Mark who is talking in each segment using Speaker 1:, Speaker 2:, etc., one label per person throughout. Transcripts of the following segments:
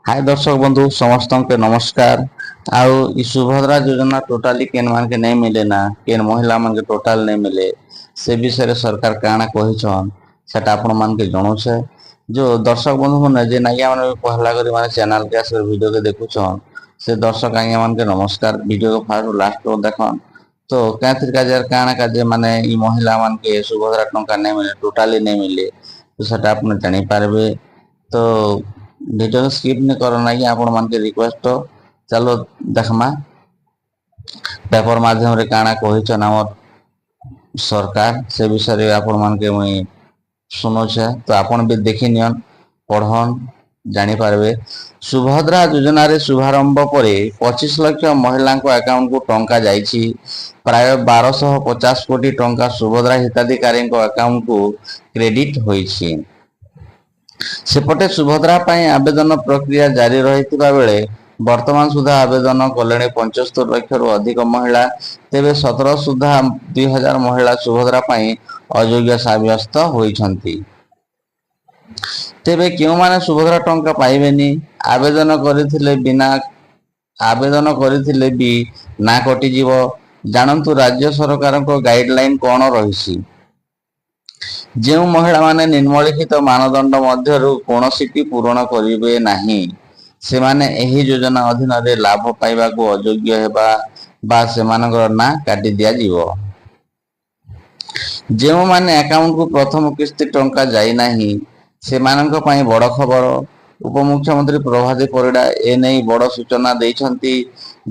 Speaker 1: हाय दर्शक बंधु समस्त के नमस्कार। आउ इ सुभद्रा योजना टोटाली केन मान के नहीं मिले ना केन महिला मान के टोटाल नहीं मिले से विषय रे सरकार काना कहिछन सेटा आपण मान के जणोछे। जो दर्शक बंधु मन जे नाइया मन पहला करी माने चैनल के आसे वीडियो के देखुछन से दर्शक आइया मान के नमस्कार। वीडियो को फार लास्ट तो देखन तो कैथर काजर काना काजे माने इ महिला मान के सुभद्रा टंका नहीं मिले टोटाली नहीं मिले तो सेटा आपण जानि पारबे। तो वीडियो स्किप नहीं करना कि आपण मान के रिक्वेस्ट चलो देखमा पेपर माध्यम रे काना कहिछन हमर सरकार से विषय रे आपण मान के मुई सुनोछे तो आपण भी देखि नियन पढ़न जानि पारबे। सुभद्रा योजना रे शुभारंभ परे 25 लाख महिला अकाउंट को टंका जाइछि। प्राय 1250 कोटी टंका सुभद्रा हिताधिकारी अकाउंट को क्रेडिट होइछि। सेपटे सुभद्रा पाई आवेदन प्रक्रिया जारी रही बेले वर्तमान सुधा आवेदन कले 75 लाख रु अधिक महिला। तेबे 17 सुधा 2000 महिला सुभद्रा पाई अयोग्य साब्यस्त होइछंती। तेबे क्यों माने सुभद्रा टंका पाइबेनी आवेदन करथिले बिना आवेदन करथिले भी ना कटि जीव। जानंतु राज्य सरकार को गाइडलाइन कोन रहिसी। जो महिला माने निम्नलिखित मानदंड मध्यरु कोनोसीटी पूरण करिवे नाही से माने एही योजना अधीन रे लाभ पाइबा को अयोग्य हेबा बा सेमानकर ना काटी दिया जीवो। जो माने अकाउंट को प्रथम किस्ती टंका जाई नाही सेमानक पई बड़ खबर। उपमुख्यमंत्री प्रभाती परिडा ए नै बड़ सूचना दैछंती।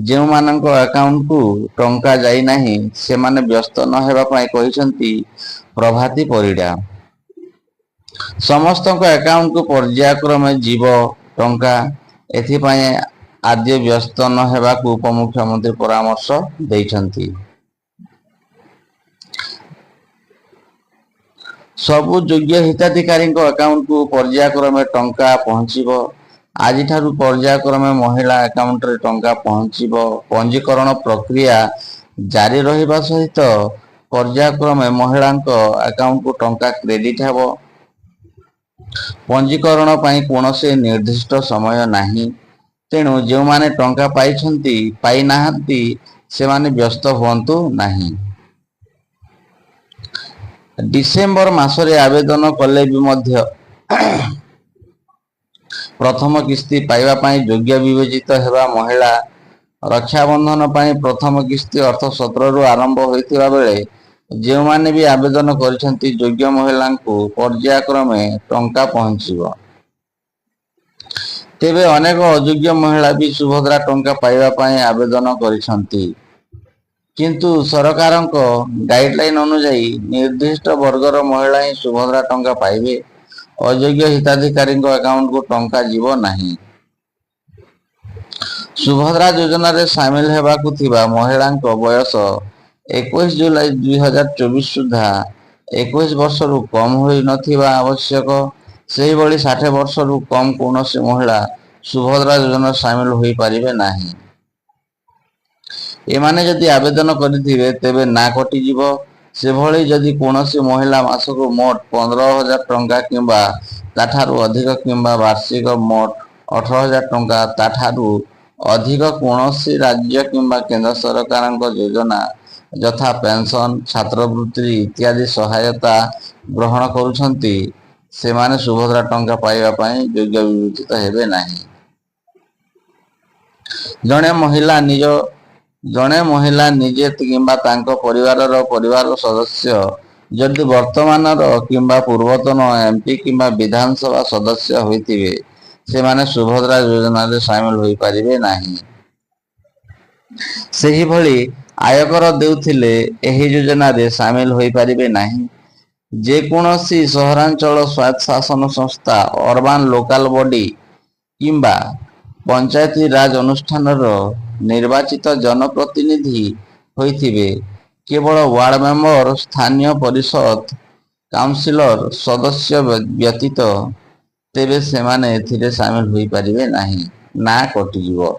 Speaker 1: जो मानक अकाउंट को टंका जाई नाही सेमाने व्यस्त न हेबा पई कहिसंती प्रभाती परिडा। समस्त अकाउंट को पर्यायक्रमे जीव टंका एथिपाई आद्य व्यस्त न हेबा को उपमुख्यमंत्री परामर्श दैछंती। सबु योग्य हिताधिकारी अकाउंट को पर्यायक्रमे टंका पहुंचीबो। आज ठारू पर्यायक्रमे महिला अकाउंट रे टंका पहुंचीबो। पंजीकरण प्रक्रिया जारी रहिबा सहित पर्यायक्रमे महिला अकाउंट को टंका क्रेडिट हेबो। पंजीकरण पाई कोनोसे निर्दिष्ट समय नाही। तेणु जो माने टंका पाइछंती पाई नाहंती से माने व्यस्त हुअंतु नाही। डिसेंबर मासरे आवेदन कले भी मध्य प्रथम किस्ती पाइबा पाई योग्य विवेचित हेबा महिला रक्षाबंधन पाई प्रथम किस्ती अर्थ 17 रु आरंभ होइतिबा बेले जो माने भी आवेदन करिसंती योग्य महिला को पर्यायक्रमे टंका पहुंचीबो। तेबे अनेक अयोग्य महिला भी सुभद्रा टंका पाइबा पाई आवेदन करिसंती किंतु सरकारक गाइडलाइन अनुसार निर्दिष्ट वर्गर महिला ही सुभद्रा टंका पाइबे। अयोग्य हिताधिकारी अकाउंट को टंका जीवो नहीं। सुभद्रा योजना रे शामिल हेबाकु थिबा महिला बयस 21 जुलाई 2024 सुधा 21 वर्ष रु कम होई नथिबा आवश्यक। सेही बळी 60 वर्ष रु कम कोनोसी महिला सुभद्रा योजना शामिल होई पारिबे नाही। एमाने जदि आवेदन करिथिबे तेबे ना कटि जीवो। से भली जदि कोनोसी महिला मासको मोट 15,000 टंका किंबा ताठारु अधिक किंबा वार्षिक मोट 18,000 टंका ताठारु अधिक कोनोसी राज्य किंबा केंद्र सरकारक योजना यथा पेंशन छात्रवृत्ति इत्यादि सहायता ग्रहण करुछंती से माने सुभद्रा टंका पाइबा पाई योग्य विवेचित हेबे नाही। जणे महिला निजे किंबा तांको परिवार सदस्य जदि वर्तमान किंबा पूर्वतन एमपी किंबा विधानसभा सदस्य होइतिबे से माने सुभद्रा योजना रे शामिल होई पारिबे नाही। सेही भली आयकर देउथिले एही योजना रे शामिल होई पारिबे नाही। जे कोनोसी सहरांचल स्वायत्त शासन संस्था अर्बान लोकल बॉडी किंबा पंचायती राज अनुष्ठान निर्वाचित जनप्रतिनिधि होइथिबे केवल वार्ड मेंबर स्थानीय परिषद काउंसिलर सदस्य व्यतीत तेबे सेमाने एथिरे शामिल होई पारिबे नाही ना कटिजिवो।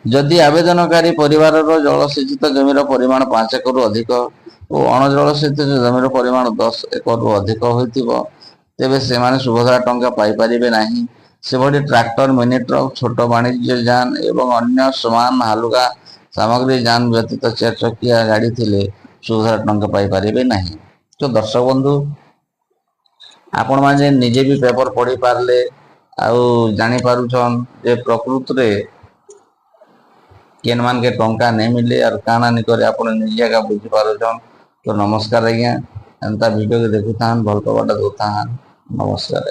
Speaker 1: जदि आवेदनकारी परिवार जलसेचित जमीर परिमाण 5 एकड़ अधिक और अणजलसेचित जमीर परिमाण 10 एकड़ अधिक होइथिबो तेबे सेमाने सुभद्रा टंका पाई पारिबे नाही। ସେଭଳି ଟ୍ରାକ୍ଟର, ମିନି ଟ୍ରକ୍, ଛୋଟ ବାଣିଜ୍ୟ ଯାନ ଏବଂ ଅନ୍ୟ ସମାନ ହାଲୁକା ସାମଗ୍ରୀ ଯାନ ବ୍ୟତୀତ 4 ଚକିଆ ଗାଡ଼ି ଥିଲେ ସୁଭଦ୍ରା ଟଙ୍କା ପାଇପାରିବେ ନାହିଁ। ତ ଦର୍ଶକ ବନ୍ଧୁ, ଆପଣମାନେ ନିଜେ ବି ପେପର ପଢ଼ି ପାରିଲେ ଆଉ ଜାଣିପାରୁଛନ୍ ଯେ ପ୍ରକୃତରେ କେନ୍ ମାନକେ ଟଙ୍କା नहीं मिले और काना नहीं करे ଆପଣ ନିଜେ ଏକା ବୁଝିପାରୁଛନ୍। ତ ନମସ୍କାର ଆଜ୍ଞା, ଏନ୍ତା ଭିଡ଼ିଓ କେ ଦେଖୁଥାନ୍, ଭଲ ପାବାଟା ଦଉଥାନ୍। ନମସ୍କାର।